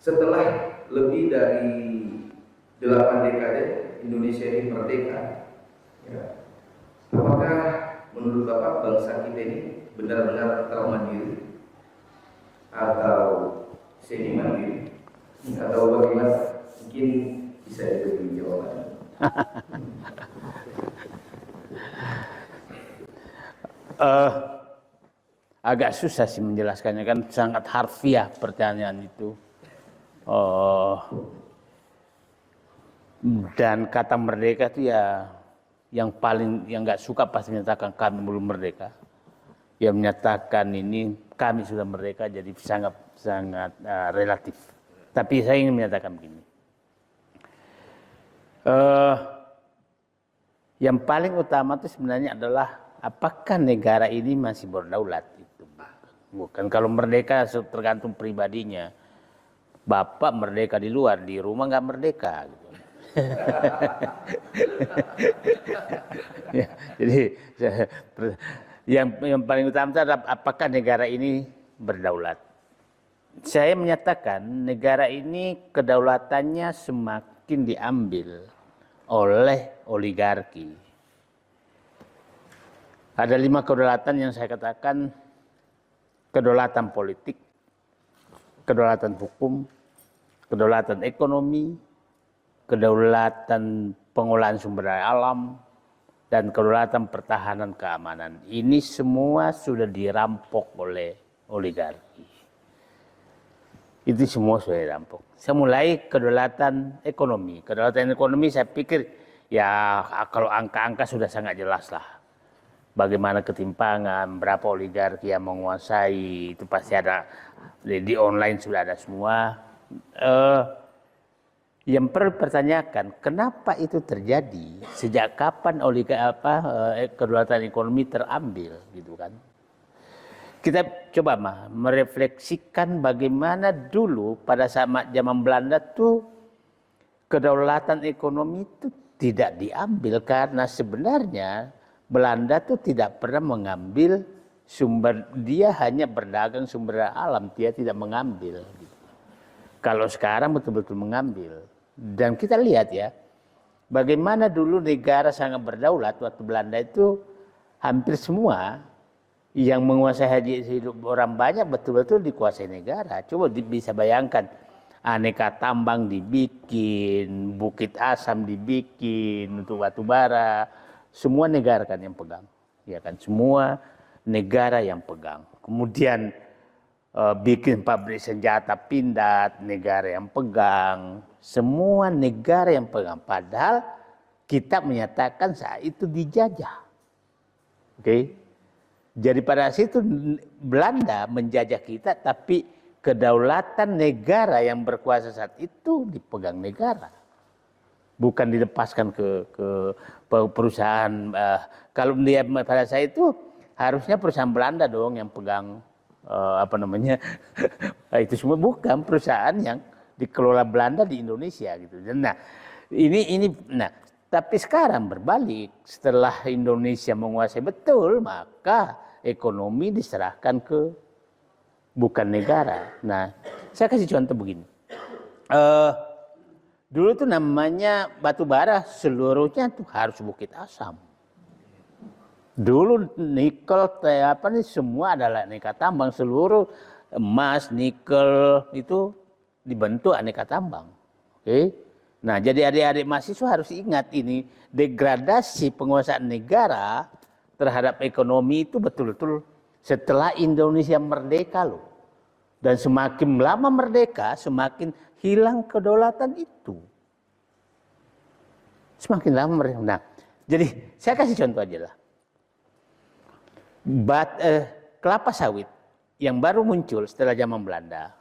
Setelah lebih dari 8 dekade Indonesia ini merdeka, ya, apakah menurut Bapak bangsa kita ini benar-benar telah mandiri atau semi mandiri atau bagaimana? Mungkin bisa diberi jawaban. Agak susah sih menjelaskannya, kan sangat harfiah pertanyaan itu. Dan kata merdeka itu ya yang nggak suka pasti menyatakan kami belum merdeka. Yang menyatakan ini kami sudah merdeka, jadi sangat relatif. Tapi saya ingin menyatakan begini. Yang paling utama itu sebenarnya adalah apakah negara ini masih berdaulat. Itu bukan kalau merdeka tergantung pribadinya. Bapak merdeka di luar, di rumah nggak merdeka. Gitu. Ya, jadi yang paling utama adalah apakah negara ini berdaulat. Saya menyatakan negara ini kedaulatannya semakin diambil oleh oligarki. Ada 5 kedaulatan yang saya katakan: kedaulatan politik, kedaulatan hukum, kedaulatan ekonomi, kedaulatan pengolahan sumber daya alam, dan kedaulatan pertahanan keamanan. Ini semua sudah dirampok oleh oligarki. Itu semua sudah dirampok. Saya mulai kedaulatan ekonomi. Kedaulatan ekonomi saya pikir ya kalau angka-angka sudah sangat jelas lah. Bagaimana ketimpangan, berapa oligarki yang menguasai, itu pasti ada di online sudah ada semua. Yang perlu dipertanyakan, kenapa itu terjadi? Sejak kapan kedaulatan ekonomi terambil, gitu kan? Kita coba merefleksikan bagaimana dulu pada saat zaman Belanda tuh kedaulatan ekonomi itu tidak diambil karena sebenarnya Belanda tuh tidak pernah mengambil sumber, dia hanya berdagang sumber alam, dia tidak mengambil. Gitu. Kalau sekarang betul-betul mengambil. Dan kita lihat ya, bagaimana dulu negara sangat berdaulat waktu Belanda itu hampir semua yang menguasai haji hidup orang banyak betul-betul dikuasai negara. Coba bisa bayangkan, aneka tambang dibikin, bukit asam dibikin untuk batu bara, semua negara kan yang pegang, ya kan, semua negara yang pegang. Kemudian bikin pabrik senjata pindad, negara yang pegang, semua negara yang pegang. Padahal kita menyatakan saat itu dijajah, oke? Jadi pada situ Belanda menjajah kita, tapi kedaulatan negara yang berkuasa saat itu dipegang negara, bukan dilepaskan ke perusahaan. Kalau dia pada saya itu harusnya perusahaan Belanda dong yang pegang itu semua, bukan perusahaan yang dikelola Belanda di Indonesia gitu. Nah tapi sekarang berbalik, setelah Indonesia menguasai betul, maka ekonomi diserahkan ke bukan negara. Nah, saya kasih contoh begini. Dulu tuh namanya batu bara seluruhnya tuh harus bukit asam. Dulu nikel, semua adalah aneka tambang, seluruh emas, nikel itu dibentuk aneka tambang. Oke? Nah, jadi adik-adik mahasiswa harus ingat ini, degradasi penguasaan negara terhadap ekonomi itu betul-betul setelah Indonesia merdeka loh. Dan semakin lama merdeka, semakin hilang kedaulatan itu. Semakin lama merdeka. Nah, jadi saya kasih contoh aja lah. Kelapa sawit yang baru muncul setelah zaman Belanda,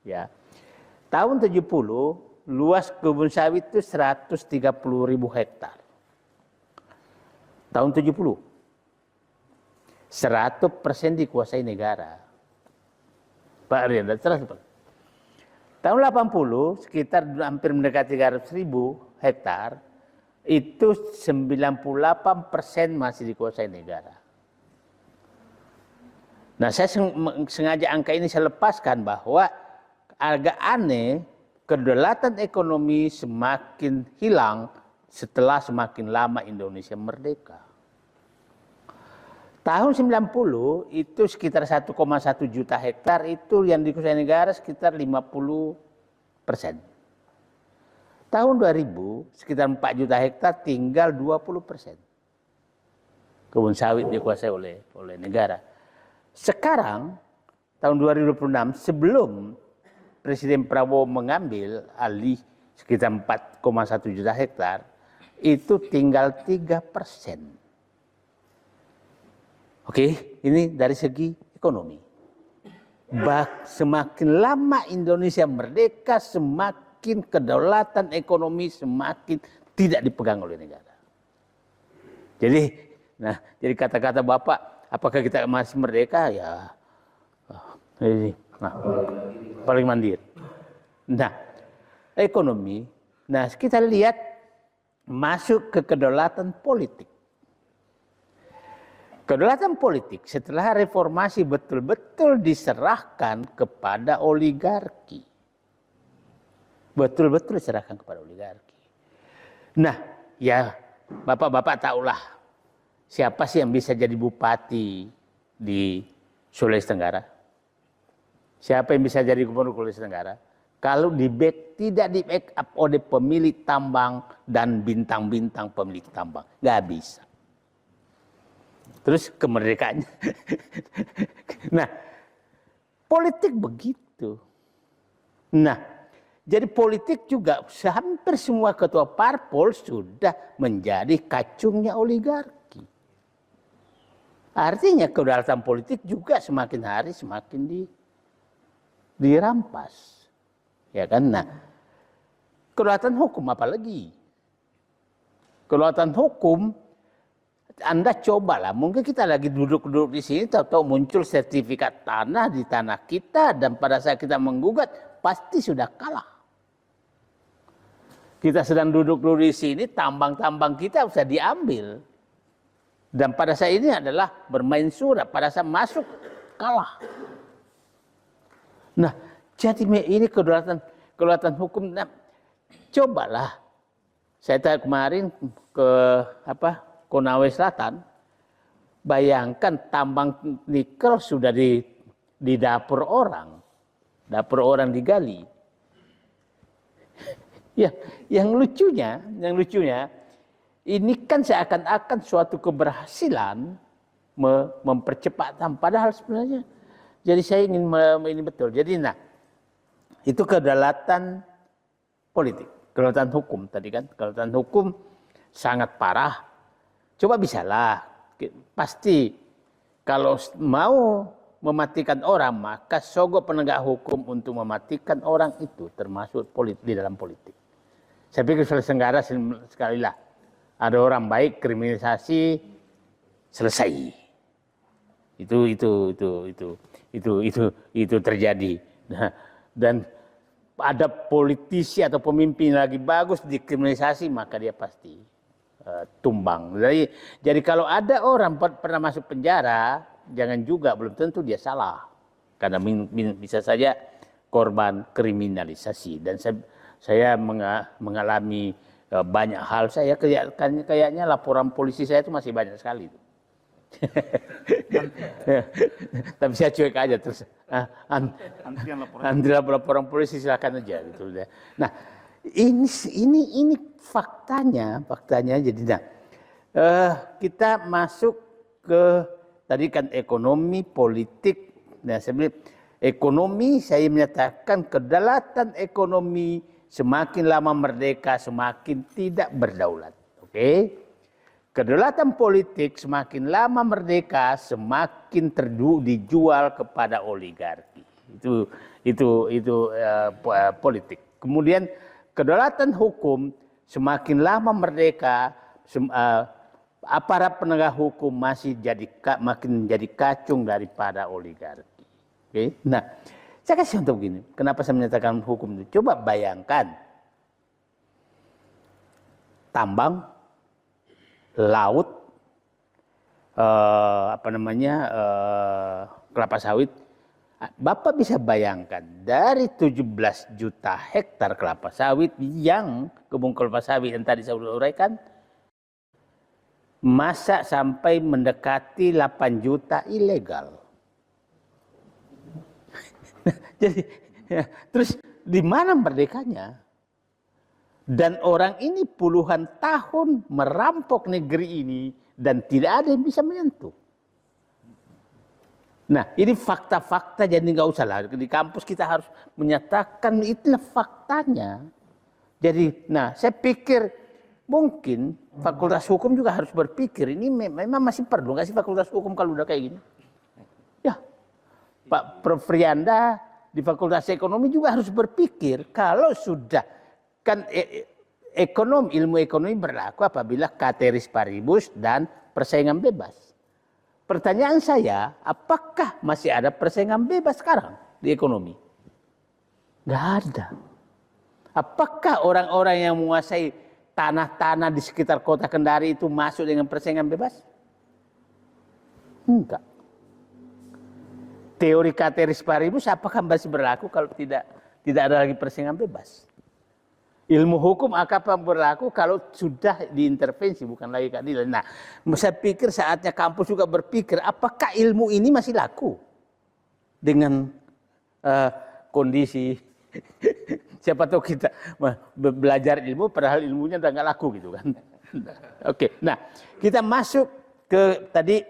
ya. Tahun 70 luas kebun sawit itu 130.000 hektar. Tahun 70. 100% dikuasai negara. Pak Rian, tahun 80 sekitar hampir mendekati 300.000 hektar, itu 98% masih dikuasai negara. Nah, saya sengaja angka ini saya lepaskan bahwa agak aneh, kedaulatan ekonomi semakin hilang setelah semakin lama Indonesia merdeka. Tahun 90 itu sekitar 1,1 juta hektar itu yang dikuasai negara sekitar 50%. Tahun 2000 sekitar 4 juta hektar tinggal 20%. Kebun sawit dikuasai oleh negara. Sekarang tahun 2026 sebelum Presiden Prabowo mengambil alih sekitar 4,1 juta hektar itu tinggal 3%. Oke, ini dari segi ekonomi. Semakin lama Indonesia merdeka, semakin kedaulatan ekonomi semakin tidak dipegang oleh negara. Jadi kata-kata Bapak, apakah kita masih merdeka? Ya, paling mandiri. Nah, ekonomi. Nah, kita lihat masuk ke kedaulatan politik. Kedaulatan politik setelah reformasi betul-betul diserahkan kepada oligarki. Betul-betul diserahkan kepada oligarki. Nah, ya Bapak-bapak tahulah siapa sih yang bisa jadi bupati di Sulawesi Tenggara? Siapa yang bisa jadi gubernur Sulawesi Tenggara? Kalau tidak di backup oleh pemilik tambang dan bintang-bintang pemilik tambang. Nggak bisa. Terus kemerdekaannya. Nah, politik begitu. Nah, jadi politik juga hampir semua ketua parpol sudah menjadi kacungnya oligarki. Artinya kedaulatan politik juga semakin hari semakin dirampas. Ya kan? Nah, kedaulatan hukum apalagi? Kedaulatan hukum Anda cobalah, mungkin kita lagi duduk-duduk di sini, tahu-tahu muncul sertifikat tanah di tanah kita, dan pada saat kita menggugat, pasti sudah kalah. Kita sedang duduk-duduk di sini, tambang-tambang kita bisa diambil. Dan pada saat ini adalah bermain surat, pada saat masuk, kalah. Nah, jadi ini kedaulatan hukum. Nah, cobalah, saya tanya kemarin ke Konawe Selatan, bayangkan tambang nikel sudah di dapur orang digali. Ya, yang lucunya, ini kan seakan-akan suatu keberhasilan mempercepat, padahal sebenarnya. Jadi saya ingin ini betul. Jadi itu kedaulatan politik, kedaulatan hukum tadi kan, kedaulatan hukum sangat parah. Coba bisalah, pasti kalau mau mematikan orang, maka sogok penegak hukum untuk mematikan orang itu termasuk di dalam politik. Saya pikir Sulawesi Tenggara sekali lah, ada orang baik kriminalisasi selesai. Itu terjadi. Nah, dan ada politisi atau pemimpin lagi bagus dikriminalisasi, maka dia pasti tumbang. Jadi kalau ada orang pernah masuk penjara, jangan juga belum tentu dia salah, karena bisa saja korban kriminalisasi. Dan saya mengalami banyak hal. Saya kayaknya laporan polisi saya itu masih banyak sekali. Tapi saya cuek aja terus. Nanti laporan polisi silakan aja gitu. Nah, ini faktanya jadi kita masuk ke tadi kan ekonomi politik. Nah, sebenarnya ekonomi saya menyatakan kedaulatan ekonomi semakin lama merdeka semakin tidak berdaulat. Oke? Kedaulatan politik semakin lama merdeka semakin dijual kepada oligarki. Itu politik. Kemudian kedaulatan hukum semakin lama merdeka, aparat penegak hukum makin jadi kacung daripada oligarki. Oke? Nah, saya kasih contoh begini. Kenapa saya menyatakan hukum itu? Coba bayangkan tambang, laut, kelapa sawit, Bapak bisa bayangkan dari 17 juta hektar kelapa sawit yang kebun kelapa sawit yang tadi saya uraikan, masa sampai mendekati 8 juta ilegal. Jadi terus di mana merdekanya? Dan orang ini puluhan tahun merampok negeri ini dan tidak ada yang bisa menyentuh. Nah, ini fakta-fakta, jadi nggak usah lah. Di kampus kita harus menyatakan itulah faktanya. Jadi, nah saya pikir mungkin Fakultas Hukum juga harus berpikir, ini memang masih perlu nggak sih Fakultas Hukum kalau udah kayak gini? Ya, Pak Prof. Frianda di Fakultas Ekonomi juga harus berpikir, kalau sudah, kan ilmu ekonomi berlaku apabila ceteris paribus dan persaingan bebas. Pertanyaan saya, apakah masih ada persaingan bebas sekarang di ekonomi? Nggak ada. Apakah orang-orang yang menguasai tanah-tanah di sekitar kota Kendari itu masuk dengan persaingan bebas? Enggak. Teori ceteris paribus apakah masih berlaku kalau tidak ada lagi persaingan bebas? Ilmu hukum akan berlaku kalau sudah diintervensi, bukan lagi keadilan. Nah, saya pikir saatnya kampus juga berpikir, apakah ilmu ini masih laku dengan kondisi siapa tahu kita belajar ilmu padahal ilmunya udah nggak laku gitu kan. Oke, nah kita masuk ke tadi,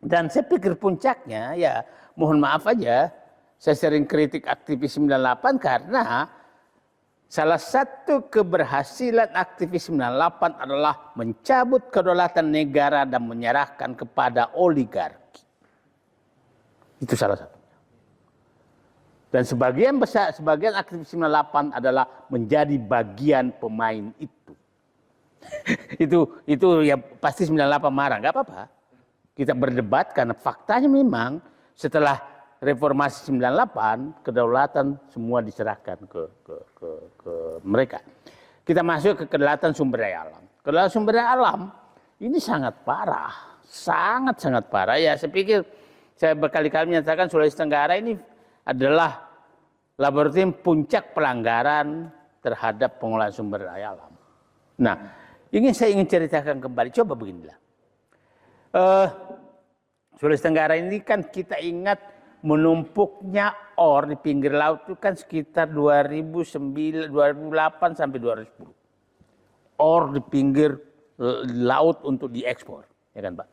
dan saya pikir puncaknya ya mohon maaf aja, saya sering kritik aktivis 98 karena salah satu keberhasilan aktivis 98 adalah mencabut kedaulatan negara dan menyerahkan kepada oligarki. Itu salah satunya. Dan sebagian aktivis 98 adalah menjadi bagian pemain itu. itu ya pasti 98 marah, nggak apa-apa. Kita berdebat karena faktanya memang setelah Reformasi 98, kedaulatan semua diserahkan ke mereka. Kita masuk ke kedaulatan sumber daya alam. Kedaulatan sumber daya alam ini sangat parah, sangat parah. Ya, saya pikir saya berkali-kali menyatakan Sulawesi Tenggara ini adalah laboratorium puncak pelanggaran terhadap pengelolaan sumber daya alam. Nah, saya ingin ceritakan kembali. Coba beginilah. Sulawesi Tenggara ini kan kita ingat menumpuknya or di pinggir laut itu kan sekitar 2008 sampai 2010. Or di pinggir laut untuk diekspor, ya kan Pak?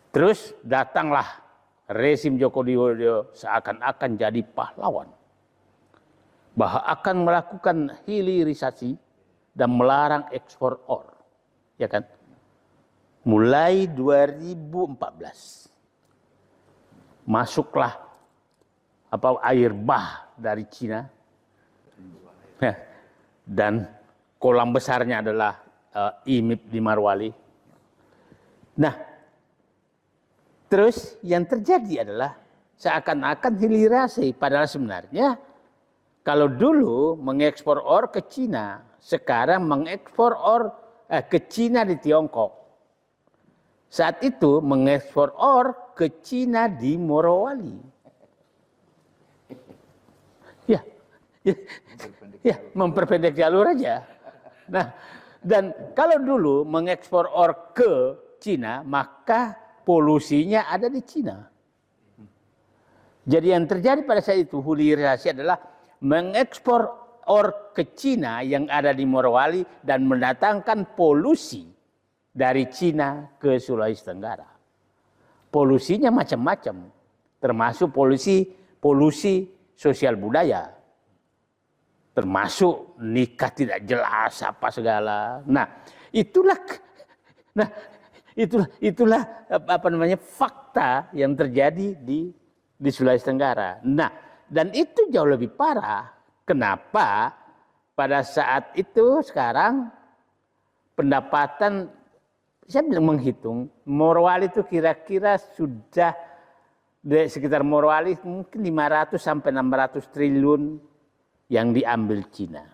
Terus datanglah rezim Joko Widodo seakan-akan jadi pahlawan, bahwa akan melakukan hilirisasi dan melarang ekspor or, ya kan? Mulai 2014. Masuklah air bah dari Cina, dan kolam besarnya adalah IMIP di Morowali. Nah, terus yang terjadi adalah seakan-akan hilirisasi, padahal sebenarnya kalau dulu mengekspor or ke Cina, sekarang mengekspor or ke Cina di Tiongkok. Saat itu mengekspor or ke Cina di Morowali. Ya, memperpendek jalur aja. Nah, dan kalau dulu mengekspor or ke Cina, maka polusinya ada di Cina. Jadi yang terjadi pada saat itu hilirisasi adalah mengekspor or ke Cina yang ada di Morowali dan mendatangkan polusi dari Cina ke Sulawesi Tenggara. Polusinya macam-macam, termasuk polusi sosial budaya, termasuk nikah tidak jelas apa segala. Itulah fakta yang terjadi di Sulawesi Tenggara. Nah, dan itu jauh lebih parah. Kenapa? Pada saat itu sekarang pendapatan, saya bilang menghitung, Morowali itu kira-kira sudah di sekitar Morowali mungkin 500 sampai 600 triliun yang diambil Cina.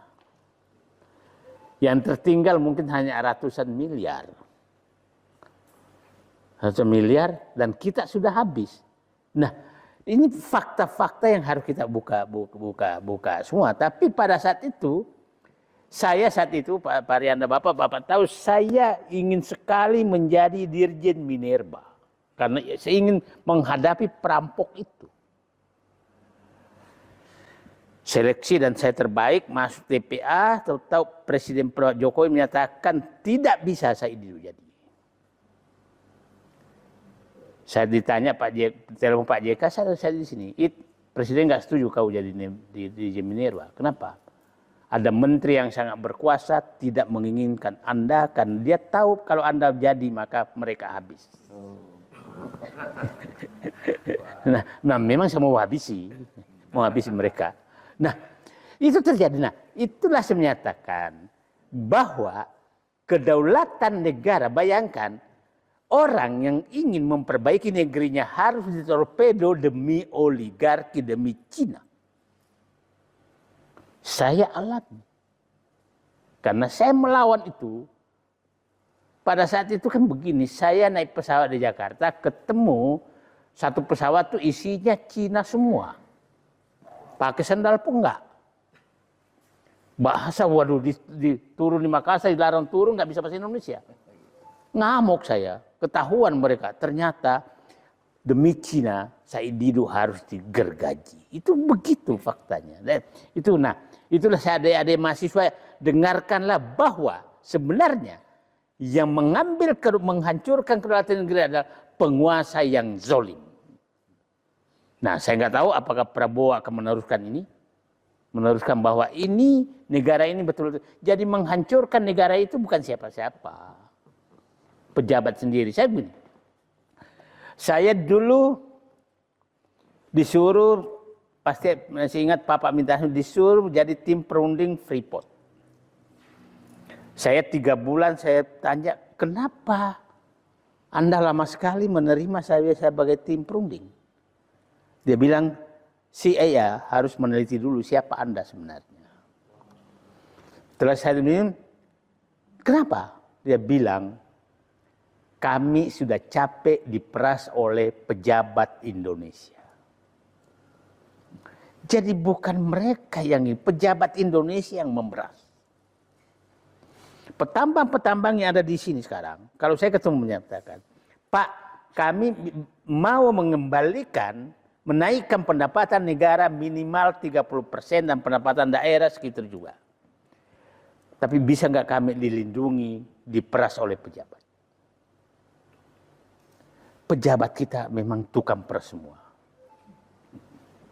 Yang tertinggal mungkin hanya ratusan miliar. Ratusan miliar dan kita sudah habis. Nah, Ini fakta-fakta yang harus kita buka semua. Tapi pada saat itu, Pak Arianda, Bapak tahu saya ingin sekali menjadi Dirjen Minerba. Karena saya ingin menghadapi perampok itu. Seleksi dan saya terbaik masuk TPA, tahu Presiden Jokowi menyatakan tidak bisa saya jadi. Saya ditanya telepon Pak JK, saya di sini. Presiden nggak setuju kau jadi di Minerba. Kenapa? Ada menteri yang sangat berkuasa tidak menginginkan Anda, kan dia tahu kalau Anda jadi maka mereka habis. Nah, memang saya mau habisi mereka. Nah, itu terjadi. Nah, itulah saya menyatakan bahwa kedaulatan negara, bayangkan orang yang ingin memperbaiki negerinya harus ditorpedo demi oligarki, demi Cina. Saya alami. Karena saya melawan itu. Pada saat itu kan begini, saya naik pesawat di Jakarta, ketemu satu pesawat tuh isinya Cina semua. Pakai sandal pun enggak. Bahasa, waduh, turun di Makassar, dilarang turun, nggak bisa bahasa Indonesia. Ngamuk saya, ketahuan mereka. Ternyata demi Cina, Said Didu harus digergaji. Itu begitu faktanya. Dan itulah saya adik-adik mahasiswa, dengarkanlah bahwa sebenarnya yang menghancurkan kedaulatan negeri adalah penguasa yang zolim. Nah, saya nggak tahu apakah Prabowo akan meneruskan bahwa ini negara ini betul-betul. Jadi menghancurkan negara itu bukan siapa-siapa. Pejabat sendiri. Saya dulu disuruh, pasti masih ingat Bapak minta disuruh jadi tim perunding Freeport. Saya 3 bulan saya tanya, kenapa Anda lama sekali menerima saya sebagai tim perunding? Dia bilang, CIA harus meneliti dulu siapa Anda sebenarnya. Setelah saya bilang, kenapa? Dia bilang, kami sudah capek diperas oleh pejabat Indonesia. Jadi bukan mereka yang pejabat Indonesia yang memeras. Petambang-petambang yang ada di sini sekarang, kalau saya ketemu menyatakan, Pak, kami mau menaikkan pendapatan negara minimal 30% dan pendapatan daerah segitu juga. Tapi bisa nggak kami dilindungi, diperas oleh pejabat? Pejabat kita memang tukang peras semua.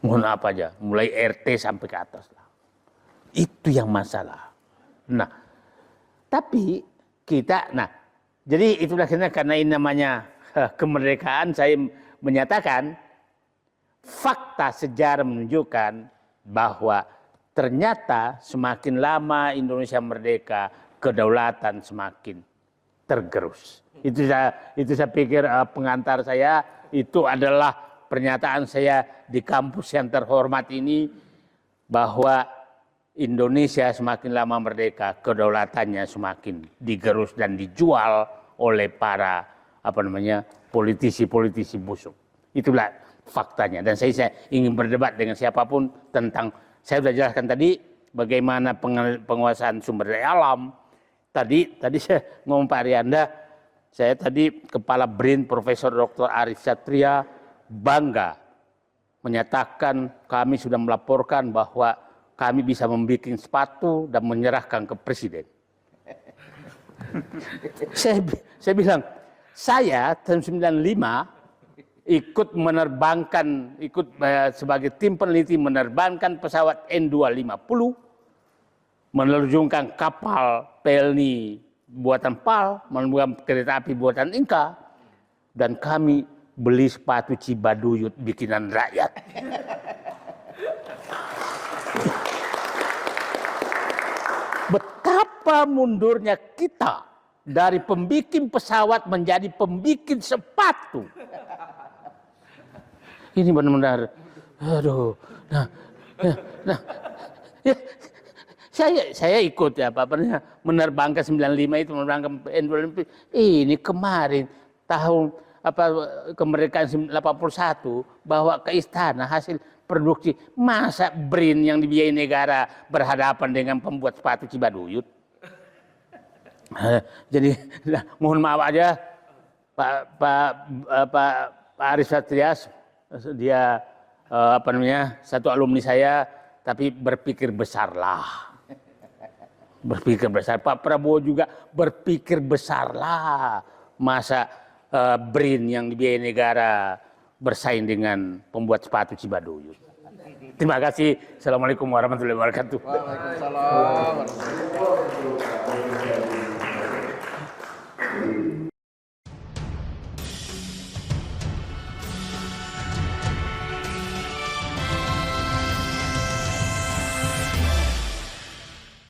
Mohon apa aja, mulai RT sampai ke atas lah. Itu yang masalah. Nah, tapi kita, jadi itulah karena ini namanya kemerdekaan, saya menyatakan fakta sejarah menunjukkan bahwa ternyata semakin lama Indonesia merdeka, kedaulatan semakin tergerus. Itu saya pikir pengantar saya, itu adalah pernyataan saya di kampus yang terhormat ini, bahwa Indonesia semakin lama merdeka, kedaulatannya semakin digerus dan dijual oleh para politisi-politisi busuk. Itulah faktanya. Dan saya ingin berdebat dengan siapapun tentang, saya sudah jelaskan tadi bagaimana penguasaan sumber daya alam. Tadi saya ngomong Pak Arianda, saya tadi Kepala BRIN Profesor Dr. Arif Satria bangga menyatakan kami sudah melaporkan bahwa kami bisa membuat sepatu dan menyerahkan ke Presiden. Saya bilang, saya tahun 95 ikut sebagai tim peneliti menerbangkan pesawat N250, menerjunkan kapal Pelni buatan PAL, menerbangkan kereta api buatan Inka, dan kami beli sepatu Cibaduyut bikinan rakyat. Betapa mundurnya kita dari pembikin pesawat menjadi pembikin sepatu. Ini benar-benar, aduh. Saya ikut menerbangkan 95 itu, menerbangkan N250. Ini kemarin tahun kemerdekaan 81 bawa ke istana hasil produksi, masa BRIN yang dibiayai negara berhadapan dengan pembuat sepatu Cibaduyut. Jadi mohon maaf aja Pak Aris Satrias, dia satu alumni saya, tapi berpikir besarlah. Berpikir besar. Pak Prabowo juga berpikir besarlah. Masa BRIN yang dibiayai negara bersaing dengan pembuat sepatu Cibaduyut. Terima kasih. Assalamualaikum warahmatullahi wabarakatuh. Waalaikumsalam.